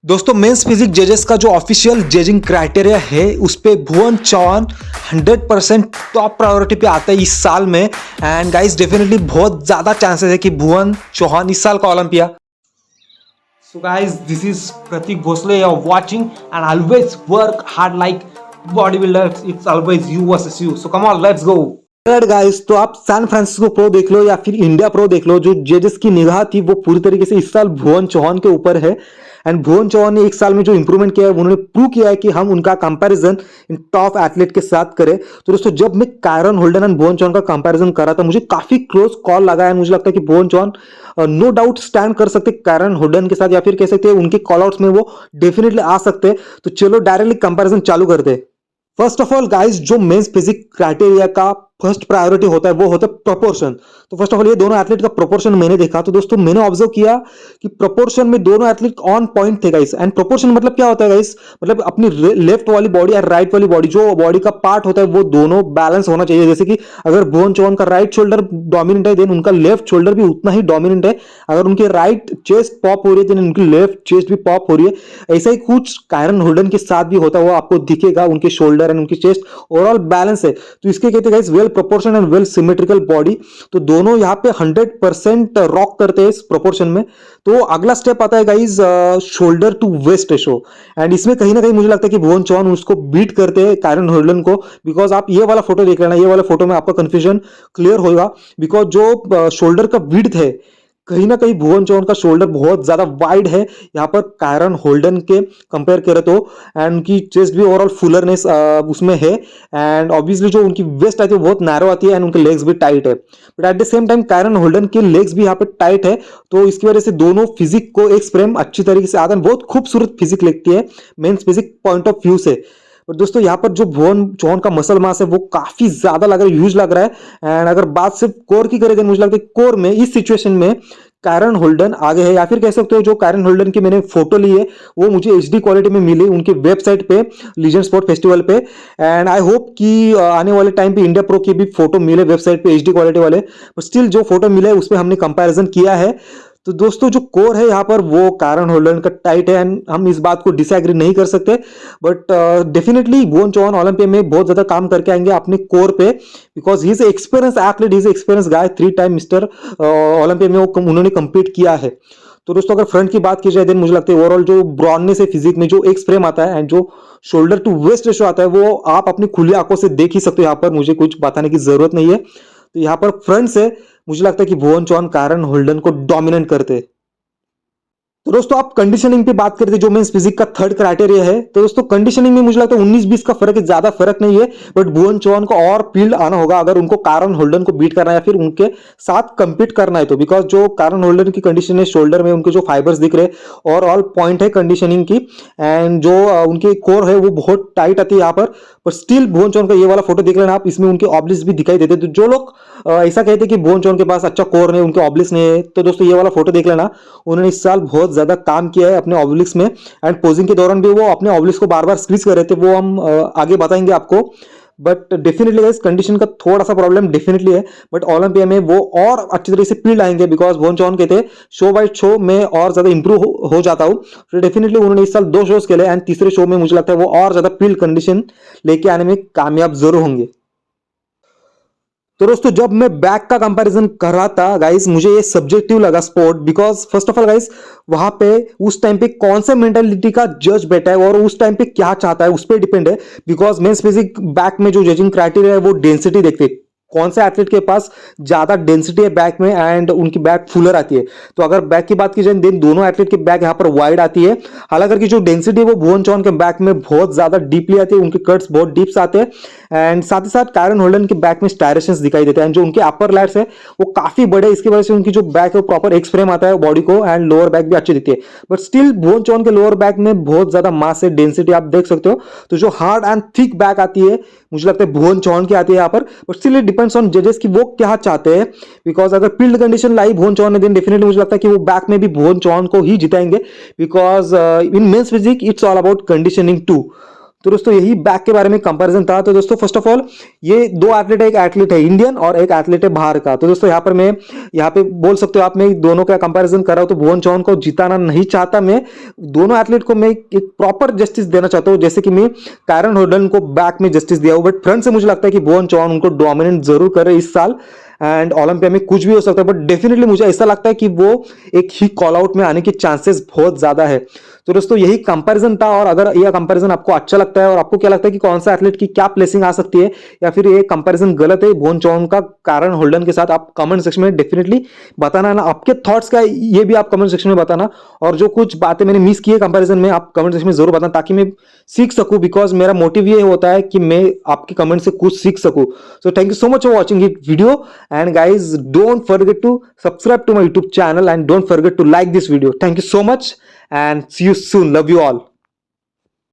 दोस्तों men's physique जजेस का जो ऑफिशियल जजिंग क्राइटेरिया है उस पे भुवन चौहान 100% टॉप प्रायोरिटी पे आता है इस साल में। एंड गाइस डेफिनेटली बहुत ज़्यादा चांसेस है कि भुवन चौहान इस साल का Olympia. So guys this is Prateek Bhosale, you are watching and always work hard like bodybuilders, it's always you versus you. So come on let's go guys. तो आप सैन फ्रांसिस्को प्रो देख लो या फिर इंडिया प्रो देख लो, जो जजेस की निगाह थी वो पूरी तरीके से इस साल भुवन चौहान के ऊपर है। एंड भुवन चौहान ने एक साल में जो इंप्रूवमेंट किया है उन्होंने प्रूव किया है कि हम उनका कंपैरिजन इन टॉप एथलीट के साथ करें। तो दोस्तों जब मैं कायरन होल्डन एंड भुवन चौहान का कंपैरिजन कर रहा था मुझे काफी क्लोज कॉल लगा है। मुझे लगता है कि भुवन चौहान नो डाउट स्टैंड कर सकते कायरन होल्डन के साथ, या फिर कह सकते हैं उनके कॉल आउट्स में वो डेफिनेटली आ सकते हैं। तो चलो डायरेक्टली कंपैरिजन चालू करते हैं। फर्स्ट ऑफ ऑल गाइस, जो मेंस फिजिक क्राइटेरिया का फर्स्ट प्रायोरिटी होता है वो होता है प्रोपोर्शन। तो फर्स्ट ऑफ ऑल ये दोनों एथलीट का प्रोपोर्शन मैंने देखा, तो दोस्तों मैंने ऑब्जर्व किया कि प्रोपोर्शन में दोनों एथलीट ऑन पॉइंट थे गाइस। एंड प्रोपोर्शन मतलब क्या होता है गाइस, मतलब अपनी लेफ्ट वाली बॉडी और राइट वाली बॉडी, जो बॉडी का पार्ट होता है वो दोनों बैलेंस होना चाहिए। जैसे कि अगर भुवन चौहान का राइट शोल्डर डोमिनेंट है देन उनका लेफ्ट शोल्डर भी उतना ही डोमिनेंट है। अगर उनकी राइट चेस्ट पॉप हो रही है देन उनकी लेफ्ट चेस्ट भी पॉप हो रही है। ऐसा ही कुछ कायरन होल्डन के साथ भी होता है, वो आपको दिखेगा। उनके शोल्डर एंड उनकी चेस्ट ओवरऑल बैलेंस है, तो इसके कहते हैं guys well proportion and well symmetrical body. तो दोनों यहाँ पे 100% रॉक करते हैं इस प्रोपोर्शन में। तो अगला स्टेप आता है guys shoulder to waist ratio. And इसमें कहीं ना कहीं मुझे लगता है कि भुवन चौहान उसको बीट करते हैं कायरन होल्डन को, बिकॉज आप ये वाला फोटो देख लेना, ये वाला फोटो में आपका कंफ्यूजन क्लियर होगा। बिकॉज जो शोल्डर का विड्थ है कहीं ना कहीं भुवन चौहान का शोल्डर बहुत ज्यादा वाइड है यहाँ पर कायरन होल्डन के कंपेयर करें तो। एंड उनकी चेस्ट भी ओवरऑल फुलरनेस उसमें है। एंड ऑब्वियसली जो उनकी वेस्ट आती है वो बहुत नैरो आती है एंड उनके लेग्स भी टाइट है। But at the same time Kyron Holden के लेग्स भी यहाँ पे टाइट है, तो इसकी वजह से दोनों फिजिक को एक फ्रेम अच्छी तरीके से आता है। बहुत खूबसूरत फिजिक लगती है men's physique point of view से। और दोस्तों यहाँ पर जो भुवन चौहान का मसल मास है वो काफी ज्यादा लग रहा है, ह्यूज लग रहा है। एंड अगर बात सिर्फ कोर की करें तो मुझे लगता है कोर में इस सिचुएशन में कायरन होल्डन आगे है, या फिर कह सकते हो जो कायरन होल्डन की मैंने फोटो ली है वो मुझे एचडी क्वालिटी में मिली उनकी वेबसाइट पे लीजेंड स्पोर्ट फेस्टिवल पे। एंड आई होप कि आने वाले टाइम पे इंडिया प्रो की भी फोटो मिले वेबसाइट पे एचडी क्वालिटी वाले। बट स्टिल जो फोटो मिला है उसमें हमने कंपैरिजन किया है। तो दोस्तों जो कोर है यहाँ पर वो कायरन होल्डन का टाइट है एंड हम इस बात को डिसएग्री नहीं कर सकते। But definitely Bhuvan Chauhan Olympia में बहुत ज्यादा काम करके आएंगे अपने कोर पे, because he is experience athlete, he is experience guy. 3 time Mister Olympia में वो उन्होंने कंप्लीट किया है। तो दोस्तों अगर फ्रंट की बात की जाए देन मुझे लगता है ओवरऑल जो ब्रॉडनेस है फिजिक में, जो एक फ्रेम आता है एंड जो शोल्डर टू वेस्ट रेशो आता है वो आप अपनी खुली आंखों से देख ही सकते हो। यहाँ पर मुझे कुछ बताने की जरूरत नहीं है। तो यहाँ पर फ्रंट से मुझे लगता है कि भुवन चौहान कायरन होल्डन को डोमिनेट करते हैं। तो दोस्तों आप कंडीशनिंग पे बात करते हैं जो मेंस फिजिक का थर्ड क्राइटेरिया है। तो दोस्तों कंडीशनिंग में मुझे लगता है 19-20 का फर्क है, ज्यादा फर्क नहीं है। बट भुवन चौहान को और फील्ड आना होगा अगर उनको कायरन होल्डन को बीट करना है या फिर उनके साथ कंपीट करना है तो। बिकॉज जो कायरन होल्डन की कंडीशन है शोल्डर में उनके जो फाइबर्स दिख रहे हैं और ऑल पॉइंट है कंडीशनिंग की। एंड जो उनकी कोर है वो बहुत टाइट आती है यहाँ पर स्टिल भुवन चौहान का ये वाला फोटो देख लेना आप, इसमें उनके ऑब्लिक्स भी दिखाई देते। तो जो लोग ऐसा कहते हैं कि भुवन चौहान के पास अच्छा कोर नहीं, उनके ऑब्लिक्स नहीं है, तो दोस्तों ये वाला फोटो देख लेना। उन्होंने इस साल बहुत ज्यादा काम किया है अपने ऑब्लिक्स में। एंड पोजिंग के दौरान भी वो अपने ऑब्लिक्स को बार बार स्क्रीज कर रहे थे, वो हम आगे बताएंगे आपको। बट डेफिनेटली इस कंडीशन का थोड़ा सा प्रॉब्लम डेफिनेटली है। बट ओलंपिया में वो और अच्छी तरीके से फील्ड आएंगे, बिकॉज भुवन चौहान कहते हैं शो बाय शो में और ज्यादा इंप्रूव हो जाता हूँ। तो डेफिनेटली उन्होंने इस साल 2 शोज खेले एंड तीसरे शो में मुझे लगता है वो और ज्यादा फील्ड कंडीशन लेके आने में कामयाब जरूर होंगे। तो दोस्तों जब मैं बैक का कंपैरिजन कर रहा था गाइस मुझे ये सब्जेक्टिव लगा sport, because first of all guys वहां पे उस टाइम पे कौन सा मेंटालिटी का जज बैठा है और उस टाइम पे क्या चाहता है उस पर डिपेंड है। बिकॉज मेंस फिजिक बैक में जो जजिंग क्राइटेरिया है वो डेंसिटी देखते हैं, कौन से एथलीट के पास ज्यादा डेंसिटी है बैक में एंड उनकी बैक फुलर आती है। तो अगर बैक की बात की जाए देन दोनों एथलीट की बैक यहाँ पर वाइड आती है। हालांकि जो डेंसिटी है वो भुवन चौहान के बैक में बहुत ज्यादा डीपली आती है, उनके कट्स बहुत डीप आते हैं। एंड साथ ही साथ कायरन होल्डन के बैक में स्टायरेशंस दिखाई देते हैं। जो उनके अपर लैट्स है वो काफी बड़े, इसकी वजह से उनकी जो बैक है प्रॉपर एक्स फ्रेम आता है बॉडी को एंड लोअर बैक भी अच्छी दिखती है। बट स्टिल भुवन चौहान के लोअर बैक में बहुत ज्यादा मास है, डेंसिटी आप देख सकते हो। तो जो हार्ड एंड थिक बैक आती है मुझे लगता है भुवन चौहान की आती है यहाँ पर। But still it depends on जजेस कि वो क्या चाहते हैं। बिकॉज अगर फील्ड कंडीशन लाई भुवन चौहान ने देन डेफिनेटली मुझे लगता है कि वो बैक में भी भुवन चौहान को ही जिताएंगे। Because in men's physique it's all about conditioning too. तो दोस्तों यही बैक के बारे में कंपैरिजन था। तो दोस्तों फर्स्ट ऑफ ऑल ये दो एथलीट है, एक एथलीट है इंडियन और एक एथलीट है बाहर का। तो दोस्तों यहाँ पर मैं यहाँ पे बोल सकते हो आप, मैं दोनों का कंपैरिजन कर रहा हूँ। तो भुवन चौहान को जिताना नहीं चाहता मैं, दोनों एथलीट को मैं एक प्रॉपर जस्टिस देना चाहता हूँ, जैसे कि मैं कायरन होल्डन को बैक में जस्टिस दिया हूँ। बट फ्रंट से मुझे लगता है कि भुवन चौहान उनको डोमिनेट जरूर करे इस साल, एंड ओलंपिया में कुछ भी हो सकता है। बट डेफिनेटली मुझे ऐसा लगता है कि वो एक ही कॉल आउट में आने के चांसेस बहुत ज्यादा है। तो दोस्तों यही कंपैरिजन था, और अगर यह कंपैरिजन आपको अच्छा लगता है और आपको क्या लगता है कि कौन सा एथलीट की क्या प्लेसिंग आ सकती है, या फिर ये कंपैरिजन गलत है भुवन चौहान का कायरन होल्डन के साथ, आप कमेंट सेक्शन में डेफिनेटली बताना ना, आपके थॉट्स क्या है ये भी आप कमेंट सेक्शन में बताना। और जो कुछ बातें मैंने मिस की है कंपैरिजन में, आप कमेंट सेक्शन में जरूर बताना, ताकि मैं सीख सकूं, बिकॉज मेरा मोटिव ये होता है कि मैं आपके कमेंट से कुछ सीख सकूं। So thank you so much for watching it video, and guys don't forget to subscribe to my YouTube channel and don't forget to like this video. Thank you so much and see you soon. Love you all.